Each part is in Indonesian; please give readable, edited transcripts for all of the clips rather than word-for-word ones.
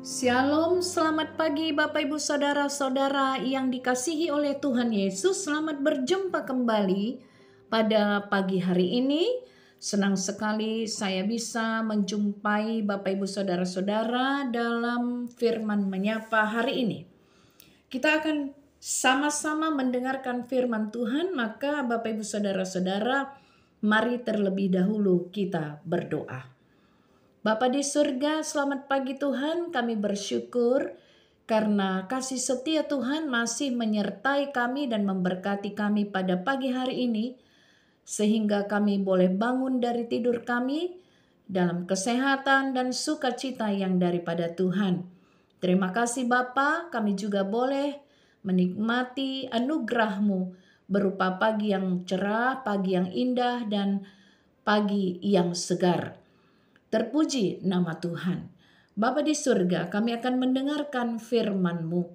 Shalom, selamat pagi Bapak Ibu Saudara-saudara yang dikasihi oleh Tuhan Yesus. Selamat berjumpa kembali pada pagi hari ini. Senang sekali saya bisa menjumpai Bapak Ibu Saudara-saudara dalam firman menyapa hari ini. Kita akan sama-sama mendengarkan firman Tuhan, maka Bapak Ibu Saudara-saudara, mari terlebih dahulu kita berdoa. Bapa di surga, selamat pagi Tuhan, kami bersyukur karena kasih setia Tuhan masih menyertai kami dan memberkati kami pada pagi hari ini, sehingga kami boleh bangun dari tidur kami dalam kesehatan dan sukacita yang daripada Tuhan. Terima kasih Bapa, kami juga boleh menikmati anugerah-Mu berupa pagi yang cerah, pagi yang indah, dan pagi yang segar. Terpuji nama Tuhan. Bapa di surga, kami akan mendengarkan firman-Mu.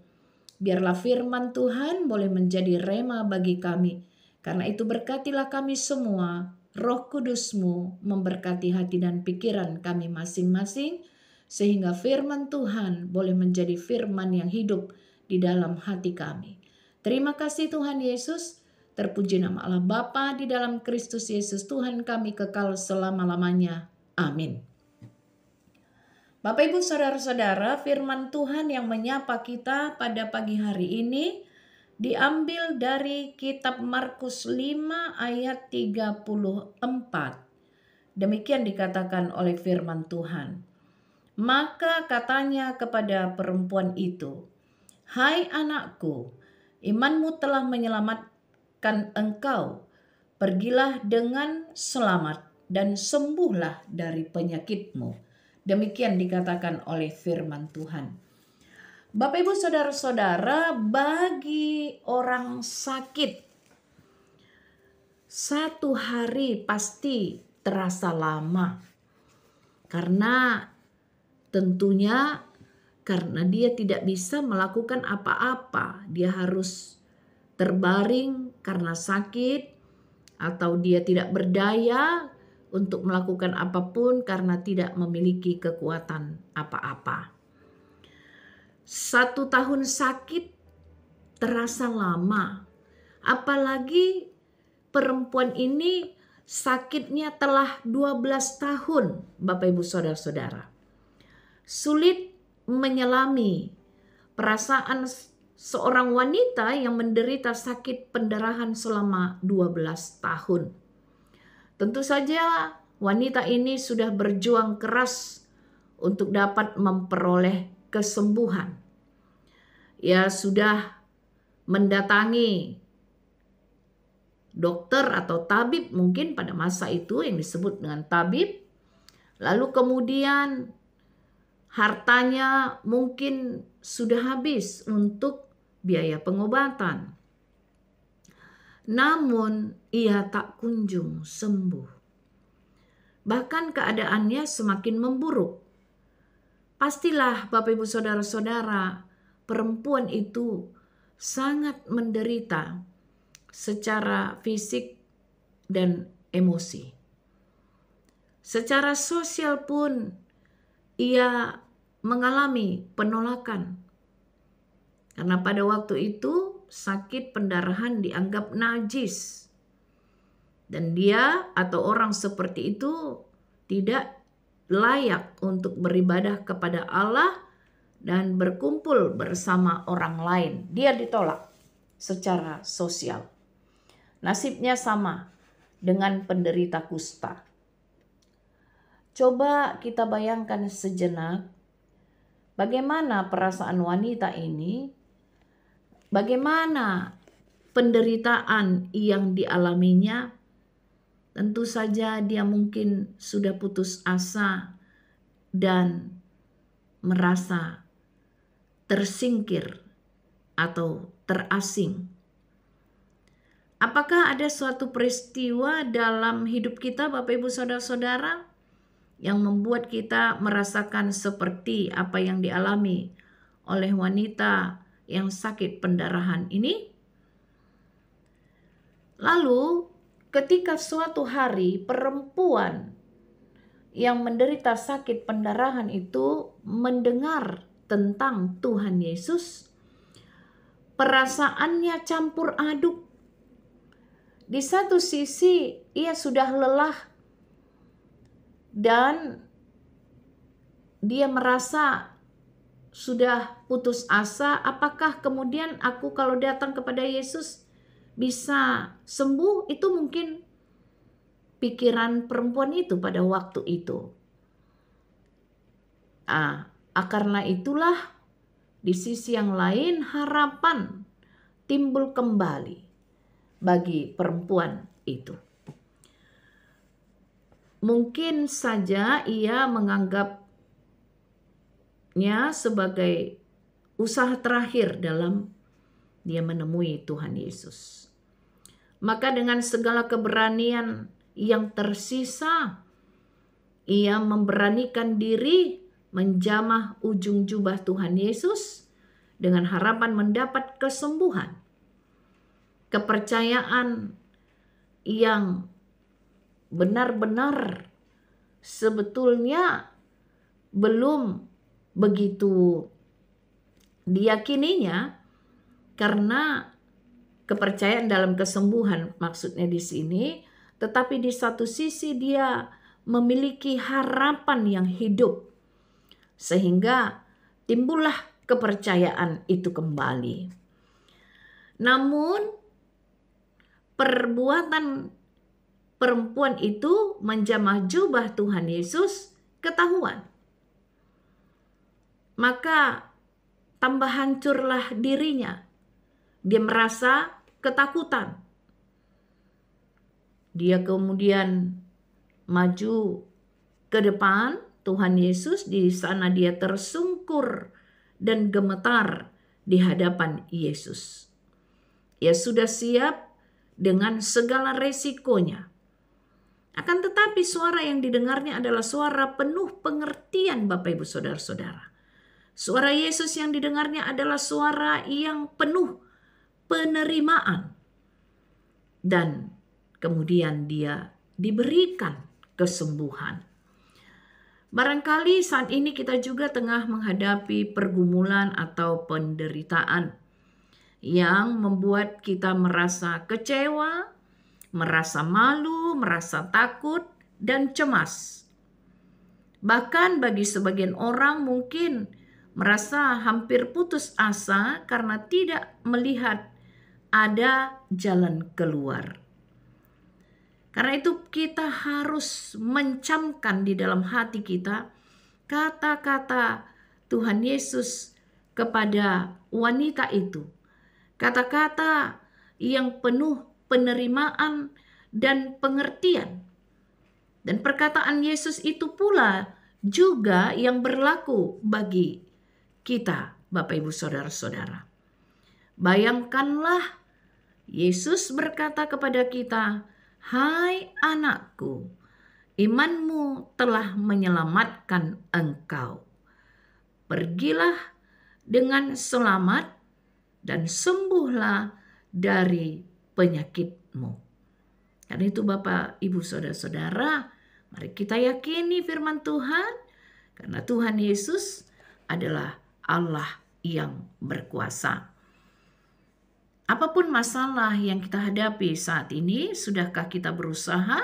Biarlah firman Tuhan boleh menjadi rema bagi kami. Karena itu berkatilah kami semua. Roh Kudus-Mu memberkati hati dan pikiran kami masing-masing. Sehingga firman Tuhan boleh menjadi firman yang hidup di dalam hati kami. Terima kasih Tuhan Yesus. Terpuji nama Allah Bapa di dalam Kristus Yesus Tuhan kami kekal selama-lamanya. Amin. Bapak Ibu Saudara-saudara, firman Tuhan yang menyapa kita pada pagi hari ini diambil dari kitab Markus 5 ayat 34. Demikian dikatakan oleh firman Tuhan. Maka katanya kepada perempuan itu, "Hai anakku, imanmu telah menyelamatkan engkau. Pergilah dengan selamat dan sembuhlah dari penyakitmu." Demikian dikatakan oleh firman Tuhan. Bapak Ibu Saudara-saudara, bagi orang sakit, satu hari pasti terasa lama. Karena tentunya karena dia tidak bisa melakukan apa-apa. Dia harus terbaring karena sakit atau dia tidak berdaya untuk melakukan apapun karena tidak memiliki kekuatan apa-apa. 1 tahun sakit terasa lama. Apalagi perempuan ini sakitnya telah 12 tahun, Bapak Ibu Saudara-saudara. Sulit menyelami perasaan seorang wanita yang menderita sakit pendarahan selama 12 tahun. Tentu saja wanita ini sudah berjuang keras untuk dapat memperoleh kesembuhan. Ia sudah mendatangi dokter atau tabib mungkin pada masa itu yang disebut dengan tabib. Lalu kemudian hartanya mungkin sudah habis untuk biaya pengobatan. Namun ia tak kunjung sembuh. Bahkan keadaannya semakin memburuk. Pastilah Bapak Ibu Saudara-saudara, perempuan itu sangat menderita secara fisik dan emosi. Secara sosial pun ia mengalami penolakan. Karena pada waktu itu sakit pendarahan dianggap najis. Dan dia atau orang seperti itu tidak layak untuk beribadah kepada Allah dan berkumpul bersama orang lain. Dia ditolak secara sosial. Nasibnya sama dengan penderita kusta. Coba kita bayangkan sejenak bagaimana perasaan wanita ini. Bagaimana penderitaan yang dialaminya? Tentu saja dia mungkin sudah putus asa dan merasa tersingkir atau terasing. Apakah ada suatu peristiwa dalam hidup kita, Bapak Ibu Saudara-saudara, yang membuat kita merasakan seperti apa yang dialami oleh wanita yang sakit pendarahan ini? Lalu ketika suatu hari perempuan yang menderita sakit pendarahan itu mendengar tentang Tuhan Yesus, perasaannya campur aduk. Di satu sisi ia sudah lelah dan dia merasa sudah putus asa, apakah kemudian aku kalau datang kepada Yesus bisa sembuh? Itu mungkin pikiran perempuan itu pada waktu itu. Karena itulah di sisi yang lain harapan timbul kembali bagi perempuan itu. Mungkin saja ia menganggapnya sebagai usaha terakhir dalam dia menemui Tuhan Yesus. Maka dengan segala keberanian yang tersisa, ia memberanikan diri menjamah ujung jubah Tuhan Yesus dengan harapan mendapat kesembuhan. Kepercayaan yang benar-benar sebetulnya belum begitu diyakininya, karena kepercayaan dalam kesembuhan maksudnya di sini, tetapi di satu sisi dia memiliki harapan yang hidup, sehingga timbullah kepercayaan itu kembali. Namun perbuatan perempuan itu menjamah jubah Tuhan Yesus ketahuan. Maka tambah hancurlah dirinya. Dia merasa ketakutan. Dia kemudian maju ke depan Tuhan Yesus. Di sana dia tersungkur dan gemetar di hadapan Yesus. Ia sudah siap dengan segala resikonya. Akan tetapi suara yang didengarnya adalah suara penuh pengertian, Bapak Ibu Saudara-saudara. Suara Yesus yang didengarnya adalah suara yang penuh penerimaan. Dan kemudian dia diberikan kesembuhan. Barangkali saat ini kita juga tengah menghadapi pergumulan atau penderitaan yang membuat kita merasa kecewa, merasa malu, merasa takut, dan cemas. Bahkan bagi sebagian orang mungkin merasa hampir putus asa karena tidak melihat ada jalan keluar. Karena itu kita harus mencamkan di dalam hati kita kata-kata Tuhan Yesus kepada wanita itu. Kata-kata yang penuh penerimaan dan pengertian. Dan perkataan Yesus itu pula juga yang berlaku bagi kita, Bapak Ibu Saudara-saudara. Bayangkanlah Yesus berkata kepada kita, "Hai anakku, imanmu telah menyelamatkan engkau. Pergilah dengan selamat dan sembuhlah dari penyakitmu." Karena itu Bapak, Ibu, Saudara-saudara, mari kita yakini firman Tuhan, karena Tuhan Yesus adalah Allah yang berkuasa. Apapun masalah yang kita hadapi saat ini, sudahkah kita berusaha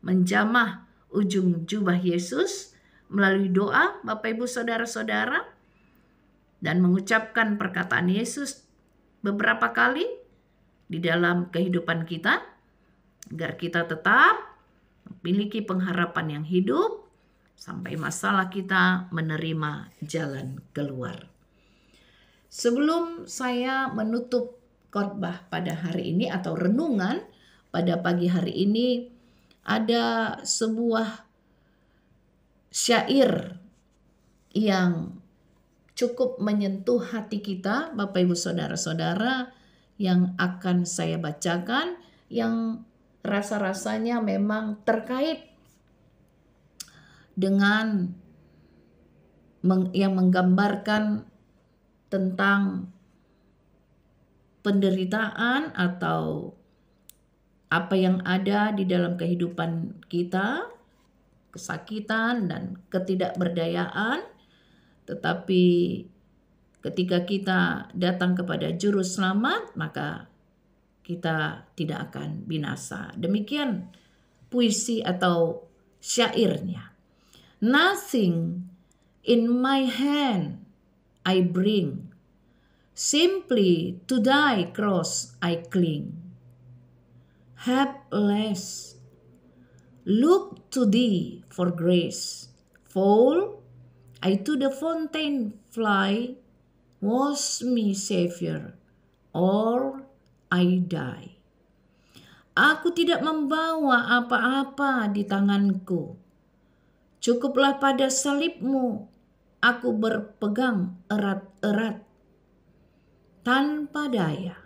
menjamah ujung jubah Yesus melalui doa, Bapak Ibu Saudara-saudara, dan mengucapkan perkataan Yesus beberapa kali di dalam kehidupan kita, agar kita tetap memiliki pengharapan yang hidup sampai masalah kita menerima jalan keluar. Sebelum saya menutup khotbah pada hari ini atau renungan pada pagi hari ini, ada sebuah syair yang cukup menyentuh hati kita, Bapak Ibu Saudara-saudara, yang akan saya bacakan, yang rasa-rasanya memang terkait dengan yang menggambarkan tentang penderitaan atau apa yang ada di dalam kehidupan kita, kesakitan dan ketidakberdayaan, tetapi ketika kita datang kepada Juru Selamat, maka kita tidak akan binasa. Demikian puisi atau syairnya. Nothing in my hand I bring, simply to thy cross I cling. Helpless, look to thee for grace. Fall I to the fountain fly, wash me Savior, or I die. Aku tidak membawa apa-apa di tanganku. Cukuplah pada salibmu aku berpegang erat-erat. Tanpa daya,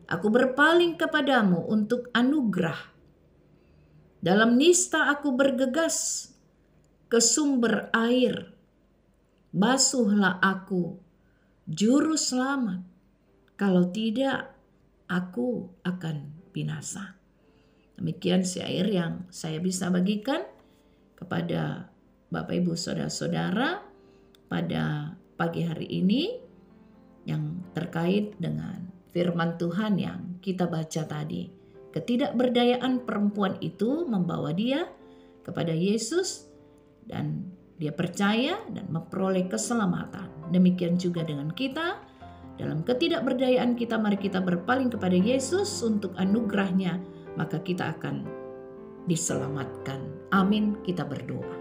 aku berpaling kepadamu untuk anugerah. Dalam nista aku bergegas ke sumber air. Basuhlah aku, Juru Selamat. Kalau tidak, aku akan binasa. Demikian syair yang saya bisa bagikan kepada Bapak Ibu Saudara-saudara pada pagi hari ini yang terkait dengan firman Tuhan yang kita baca tadi. Ketidakberdayaan perempuan itu membawa dia kepada Yesus dan dia percaya dan memperoleh keselamatan. Demikian juga dengan kita. Dalam ketidakberdayaan kita, mari kita berpaling kepada Yesus untuk anugerahnya, maka kita akan diselamatkan. Amin, kita berdoa.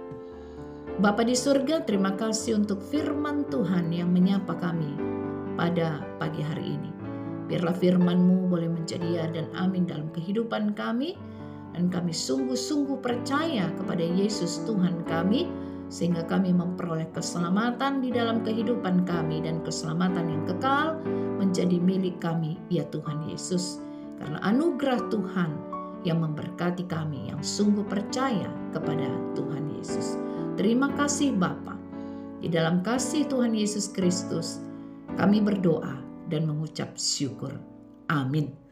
Bapa di surga, terima kasih untuk firman Tuhan yang menyapa kami pada pagi hari ini. Biarlah firman-Mu boleh menjadi ya dan amin dalam kehidupan kami, dan kami sungguh-sungguh percaya kepada Yesus Tuhan kami, sehingga kami memperoleh keselamatan di dalam kehidupan kami dan keselamatan yang kekal menjadi milik kami, ya Tuhan Yesus. Karena anugerah Tuhan yang memberkati kami yang sungguh percaya kepada Tuhan Yesus. Terima kasih Bapa. Di dalam kasih Tuhan Yesus Kristus kami berdoa dan mengucap syukur. Amin.